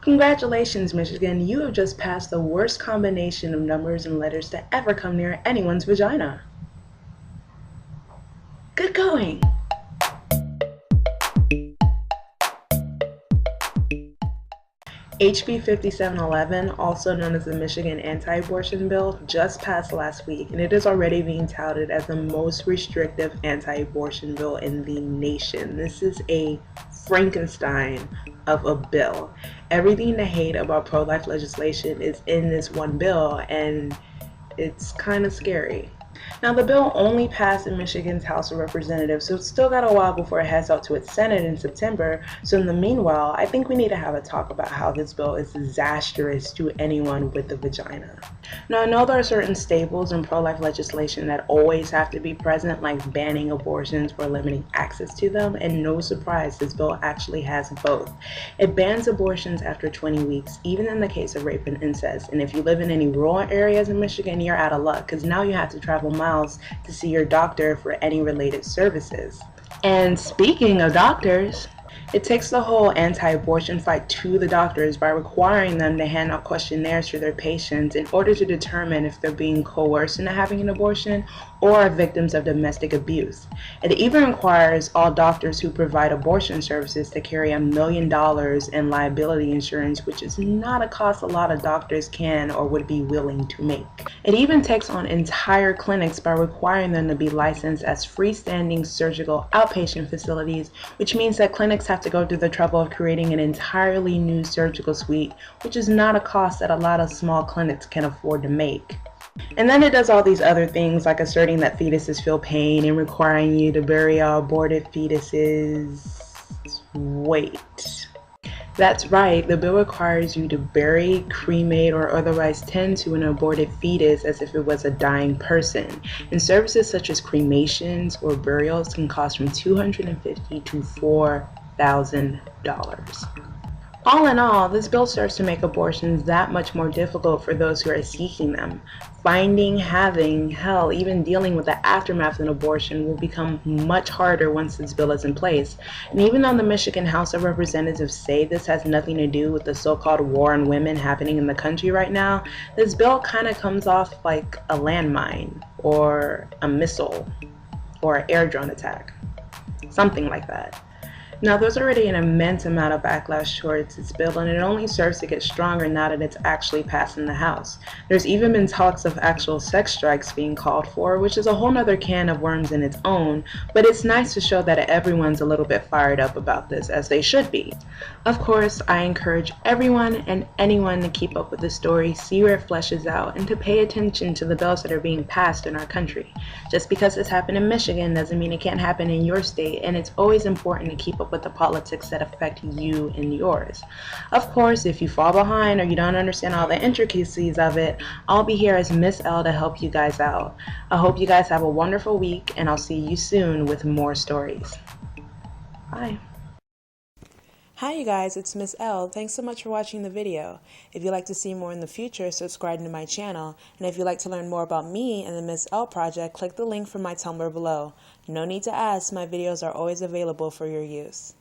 Congratulations, Michigan, you have just passed the worst combination of numbers and letters to ever come near anyone's vagina. Good going! HB 5711, also known as the Michigan Anti-Abortion Bill, just passed last week, and it is already being touted as the most restrictive anti-abortion bill in the nation. This is a Frankenstein of a bill. Everything to hate about pro-life legislation is in this one bill, and it's kind of scary. Now, the bill only passed in Michigan's House of Representatives, so it's still got a while before it heads out to its Senate in September. So in the meanwhile, I think we need to have a talk about how this bill is disastrous to anyone with a vagina. Now, I know there are certain staples in pro-life legislation that always have to be present, like banning abortions or limiting access to them, and no surprise, this bill actually has both. It bans abortions after 20 weeks, even in the case of rape and incest, and if you live in any rural areas in Michigan, you're out of luck, because now you have to travel miles to see your doctor for any related services. And speaking of doctors, it takes the whole anti-abortion fight to the doctors by requiring them to hand out questionnaires for their patients in order to determine if they're being coerced into having an abortion or are victims of domestic abuse. It even requires all doctors who provide abortion services to carry $1 million in liability insurance, which is not a cost a lot of doctors can or would be willing to make. It even takes on entire clinics by requiring them to be licensed as freestanding surgical outpatient facilities, which means that clinics have to go through the trouble of creating an entirely new surgical suite, which is not a cost that a lot of small clinics can afford to make. And then it does all these other things like asserting that fetuses feel pain and requiring you to bury all aborted fetuses. Wait. That's right, the bill requires you to bury, cremate, or otherwise tend to an aborted fetus as if it was a dying person. And services such as cremations or burials can cost from $250 to $4,000. All in all, this bill serves to make abortions that much more difficult for those who are seeking them. Finding, having, hell, even dealing with the aftermath of an abortion will become much harder once this bill is in place. And even though the Michigan House of Representatives say this has nothing to do with the so-called war on women happening in the country right now, this bill kind of comes off like a landmine or a missile or an air drone attack. Something like that. Now, there's already an immense amount of backlash towards this bill, and it only serves to get stronger now that it's actually passed in the House. There's even been talks of actual sex strikes being called for, which is a whole nother can of worms in its own, but it's nice to show that everyone's a little bit fired up about this, as they should be. Of course, I encourage everyone and anyone to keep up with the story, see where it fleshes out, and to pay attention to the bills that are being passed in our country. Just because this happened in Michigan doesn't mean it can't happen in your state, and it's always important to keep up with the politics that affect you and yours. Of course, if you fall behind or you don't understand all the intricacies of it, I'll be here as Miss L to help you guys out. I hope you guys have a wonderful week, and I'll see you soon with more stories. Bye. Hi you guys, it's Miss L. Thanks so much for watching the video. If you'd like to see more in the future, subscribe to my channel. And if you'd like to learn more about me and the Miss L project, click the link from my Tumblr below. No need to ask, my videos are always available for your use.